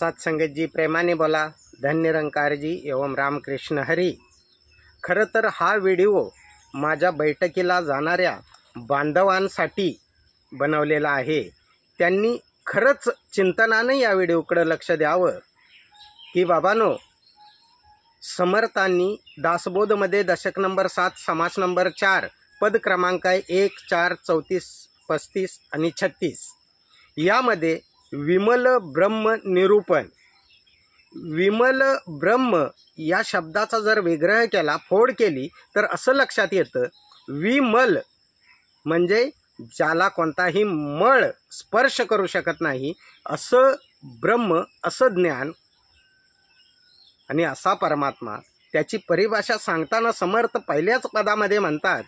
सत्संगत जी प्रेमाने बोला, धन निरंकार जी एवं रामकृष्ण हरी। खरं तर हा व्हिडिओ माझ्या बैठकीला जाणाऱ्या बांधवांसाठी बनवलेला आहे। त्यांनी खरंच चिंतनाने या व्हिडिओकडे लक्ष द्यावं की बाबांनो, समर्थांनी दासबोधमध्ये दशक नंबर 7 समास नंबर 4 पद क्रमांक 1, 4, 34, 35 आणि 36 यामध्ये विमल ब्रह्म निरूपण, विमल ब्रह्म या शब्दाचा जर विग्रह केला, फोड केली तर असं लक्षात येतं, विमल म्हणजे ज्याला कोणताही मळ स्पर्श करू शकत नाही असं ब्रह्म, असं ज्ञान आणि असा परमात्मा। त्याची परिभाषा सांगताना समर्थ पहिल्याच पदामध्ये म्हणतात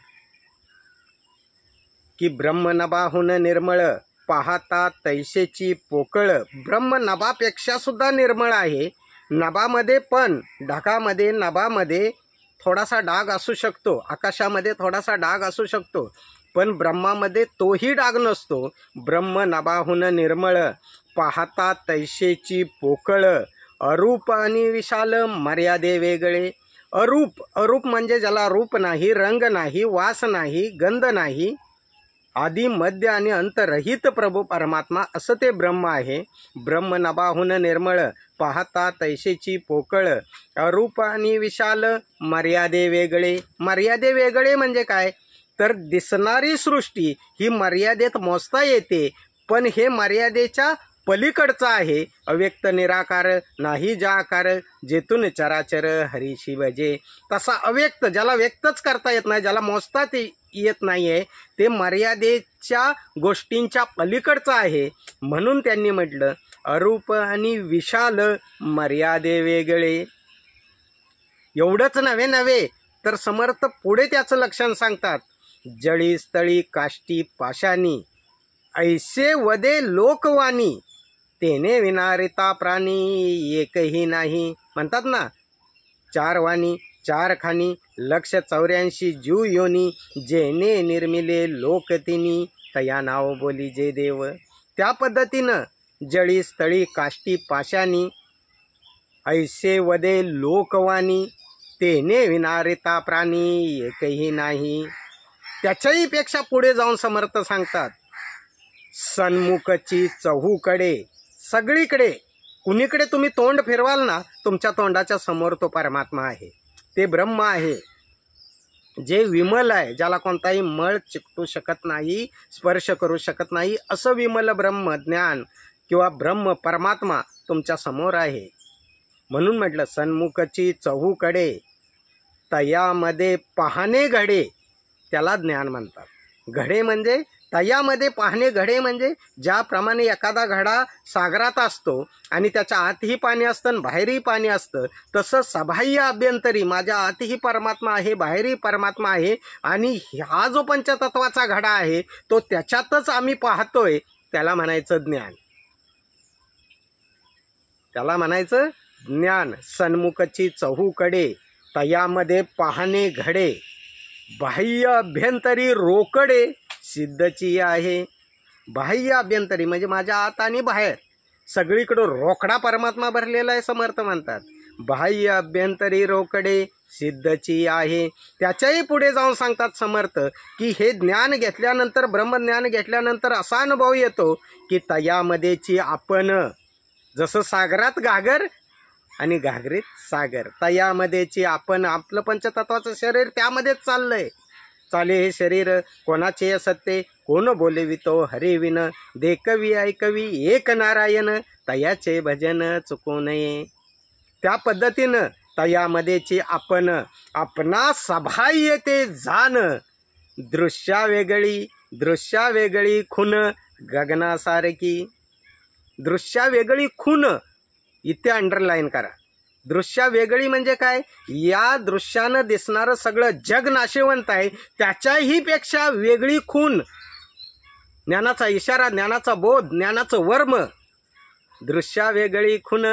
की ब्रह्म नभाहून निर्मळ, पाहता तैसेची पोकळ। ब्रह्म नभापेक्षा सुद्धा निर्मळ आहे। नभामध्ये पण, ढगामध्ये, नभामध्ये थोडासा डाग असू शकतो, आकाशामध्ये थोडासा डाग असू शकतो, पण ब्रह्मामध्ये तोही डाग नसतो। ब्रह्म नभाहून निर्मळ, पाहता तैसेची पोकळ। अरूप आणि विशाल, मर्यादे वेगळे। अरूप, अरूप म्हणजे ज्याला रूप नाही, रंग नाही, वास नाही, गंध नाही, आदि मध्य आणि अंतरहित प्रभू परमात्मा असं ते ब्रह्म आहे। ब्रह्म नभाहून निर्मळ, पाहता तैसेची पोकळ। अरूप आणि विशाल, मर्यादे वेगळे। मर्यादे वेगळे म्हणजे काय तर दिसणारी सृष्टी ही मर्यादेत मोजता येते, पण हे मर्यादेच्या पलीकडचं आहे। अव्यक्त निराकार, नाही जा आकार, जेतून चराचर हरी शिवजे। तसा अव्यक्त, ज्याला व्यक्तच करता येत नाही, ज्याला मोजता येत नाहीये, ते मर्यादेच्या गोष्टींच्या पलीकडचं आहे। म्हणून त्यांनी म्हटलं अरूप आणि विशाल, मर्यादे वेगळे। एवढंच नव्हे तर समर्थ पुढे त्याचं लक्षण सांगतात, जळी स्थळी काष्टी पाशानी, ऐसे वदे लोकवाणी, तेने विनारिता प्राणी एकही नाही। म्हणतात ना, 4 वाणी 4 खानी, 184 जीव योनी, जेने निर्मिले लोक तिनी, तया नाव बोली जे देव। त्या पद्धतीनं जळी स्थळी काष्टी पाशानी, ऐसे वदे लोकवाणी, तेने विनारिता प्राणी एकही नाही। त्याच्याही पेक्षा पुढे जाऊन समर्थ सांगतात, सन्मुखची चहूकडे, सगळीकडे कुणीकडे तुम्ही तोंड फिरवाल ना, तुमच्या तोंडाच्या समोर तो परमात्मा आहे, ते ब्रह्म आहे, जे विमल आहे, ज्याला कोणताही मळ चिकटू शकत नाही, स्पर्श करू शकत नाही, असं विमल ब्रह्म ज्ञान किंवा ब्रह्म परमात्मा तुमच्या समोर आहे। म्हणून म्हटलं सन्मुखची चहूकडे, तयामध्ये पाहणे घडे, त्याला ज्ञान म्हणतात। घडे म्हणजे तयामध्ये पाहणे, घडे म्हणजे ज्याप्रमाणे एखादा घडा सागरात असतो आणि त्याच्या आतही पाणी असतं आणि बाहेरही पाणी असतं, तसं सबाह्य अभ्यंतरी माझ्या आतही परमात्मा आहे, बाहेरही परमात्मा आहे, आणि हा जो पंचतत्वाचा घडा आहे तो त्याच्यातच आम्ही पाहतोय, त्याला म्हणायचं ज्ञान, त्याला म्हणायचं ज्ञान। सन्मुखची चहूकडे, तयामध्ये पाहणे घडे, बाह्य अभ्यंतरी रोकडे, सिद्धची आहे। बाह्य अभ्यंतरी म्हणजे माझ्या आत आणि बाहेर सगळीकडे रोकडा परमात्मा भरलेला आहे, समर्थ म्हणतात। बाह्य अभ्यंतरी रोकडे, सिद्धची आहे। त्याच्याही पुढे जाऊन सांगतात समर्थ की हे ज्ञान घेतल्यानंतर, ब्रह्मज्ञान घेतल्यानंतर असा अनुभव येतो की तयामध्येची आपण, जसं सागरात घागर आणि घागरीत सागर, तयामध्येची आपण, आपलं पंचतत्वाचं शरीर त्यामध्येच चाललंय। चाले हे शरीर कोणाचे सत्ते, कोण बोलवितो हरी विन, देखवी ऐकवी एक नारायण, तयाचे भजन चुकू नये। त्या पद्धतीनं तयामध्येची आपण, आपणा सबाह्य ते जाण, दृश्या वेगळी, दृश्या वेगळी खून गगनासारखी। दृश्या वेगळी खून इथे अंडरलाईन करा। दृश्या वेगळी म्हणजे काय, या दृश्यानं दिसणारं सगळं जग नाशिवंत आहे, त्याच्याही पेक्षा वेगळी खून, ज्ञानाचा इशारा, ज्ञानाचा बोध, ज्ञानाचं वर्म। दृश्या वेगळी खून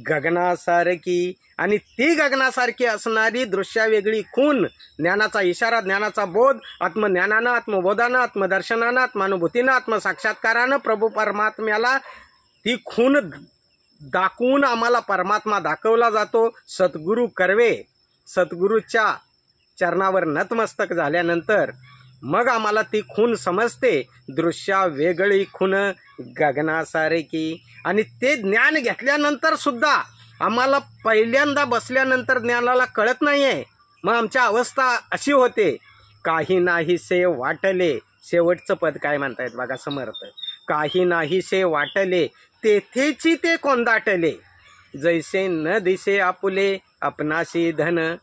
गगनासारखी, आणि ती गगनासारखी असणारी दृश्या वेगळी खून, ज्ञानाचा इशारा, ज्ञानाचा बोध, आत्मज्ञानानं, आत्मबोधानं, आत्मदर्शनानं, आत्मानुभूतीनं, आत्मसाक्षात्कारानं प्रभू परमात्म्याला ती खून दाखवून आम्हाला परमात्मा दाखवला जातो. सद्गुरू कर्वे सद्गुरूच्या चरणावर नतमस्तक झाल्यानंतर मग आम्हाला ती खूण समजते. दृश्या वेगळी खूण गगनासारखी. आणि ते ज्ञान घेतल्यानंतर सुद्धा आम्हाला पहिल्यांदा बसल्यानंतर ज्ञानाला कळत नाही आहे. मग आमची अवस्था अशी होते, काही नाहीसे वाटले. शेवटचं पद काय म्हणतायत बघा समर्थ. काही नाहीसे वाटले तेथेची ते कोंदाटले. जैसे न दिसे आपुले आपणाशी धन.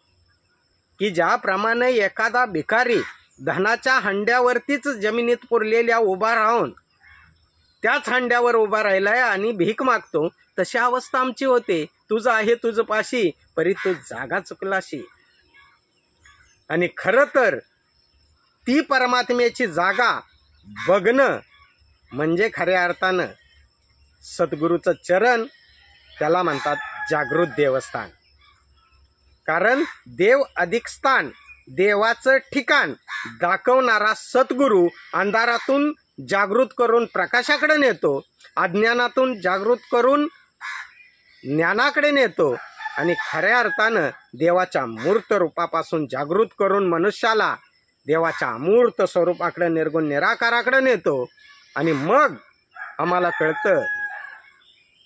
की ज्याप्रमाणे एखादा भिकारी धनाच्या हंड्यावरतीच जमिनीत पुरलेल्या उभा राहून त्याच हंड्यावर उभा राहिलाय आणि भीक मागतो, तशी अवस्था आमची होते. तुझं आहे तुझं पाशी परी तू जागा चुकलाशी. आणि खरं तर ती परमात्म्याची जागा बघणं म्हणजे खऱ्या अर्थानं सद्गुरूचं चरण, त्याला म्हणतात जागृत देवस्थान. कारण देव अधिक स्थान, देवाचं ठिकाण दाखवणारा सद्गुरू अंधारातून जागृत करून प्रकाशाकडे नेतो, अज्ञानातून जागृत करून ज्ञानाकडे नेतो आणि खऱ्या अर्थानं देवाच्या मूर्त रूपापासून जागृत करून मनुष्याला देवाच्या अमूर्त स्वरूपाकडे निर्गुण निराकाराकडे नेतो. आणि मग आम्हाला कळतं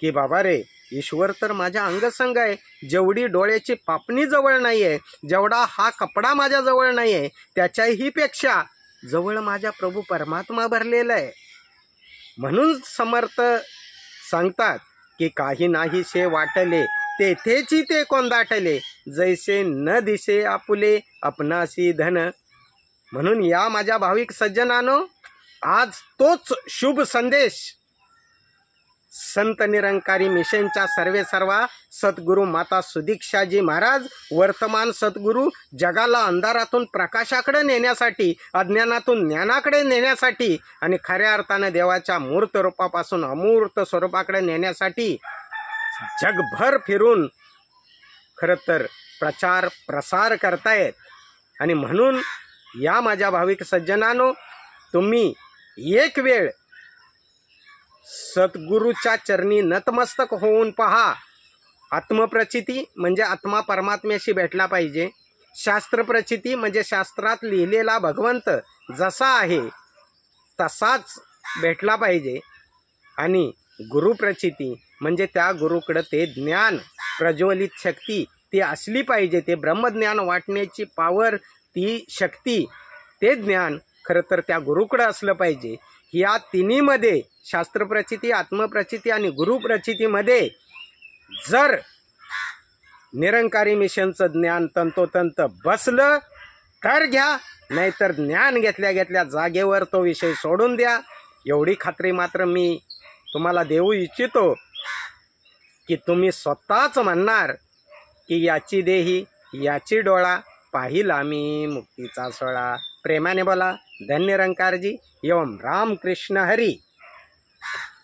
की बाबा रे, ईश्वर तर माझ्या अंगसंग आहे. जेवढी डोळ्याची पापणी जवळ नाही आहे, जेवढा हा कपडा माझ्या जवळ नाही आहे, त्याच्याही पेक्षा जवळ माझ्या प्रभू परमात्मा भरलेला आहे. म्हणून समर्थ सांगतात की काही नाहीसे वाटले तेथेची ते कोंदाटले. जैसे न दिसे आपुले आपणासी धन. म्हणून या माझ्या भाविक सज्जनानो, आज तोच शुभ संदेश संत निरंकारी मिशनच्या सर्वेसर्वा सद्गुरू माता सुदीक्षाजी महाराज, वर्तमान सद्गुरू, जगाला अंधारातून प्रकाशाकडे नेण्यासाठी, अज्ञानातून ज्ञानाकडे नेण्यासाठी आणि खऱ्या अर्थाने देवाच्या मूर्त रूपापासून अमूर्त स्वरूपाकडे नेण्यासाठी जगभर फिरून खरं तर प्रचार प्रसार करतायत. आणि म्हणून या माझ्या भाविक सज्जनानो, तुम्ही एक वेळ सद्गुरूच्या चरणी नतमस्तक होऊन पहा. आत्मप्रचिती म्हणजे आत्मा परमात्म्याशी भेटला पाहिजे. शास्त्रप्रचिती म्हणजे शास्त्रात लिहिलेला भगवंत जसा आहे तसाच भेटला पाहिजे. आणि गुरुप्रचिती म्हणजे त्या गुरुकडं ते ज्ञान, प्रज्वलित शक्ती ती असली पाहिजे. ते ब्रह्मज्ञान वाटण्याची पावर, ती शक्ती, ते ज्ञान खरं तर त्या गुरुकडं असलं पाहिजे. या तिन्हीमध्ये शास्त्रप्रचिती, आत्मप्रचिती आणि गुरुप्रचितीमध्ये जर निरंकारी मिशनचं ज्ञान तंतोतंत बसलं तर घ्या, नाहीतर ज्ञान घेतल्या घेतल्या जागेवर तो विषय सोडून द्या. एवढी खात्री मात्र मी तुम्हाला देऊ इच्छितो की तुम्ही स्वतःच म्हणणार की याची देही याची डोळा, पाहिला मी मुक्तीचा सोळा. प्रेमाने बोला. धन्य निरंकारजी. एवं राम कृष्ण हरी.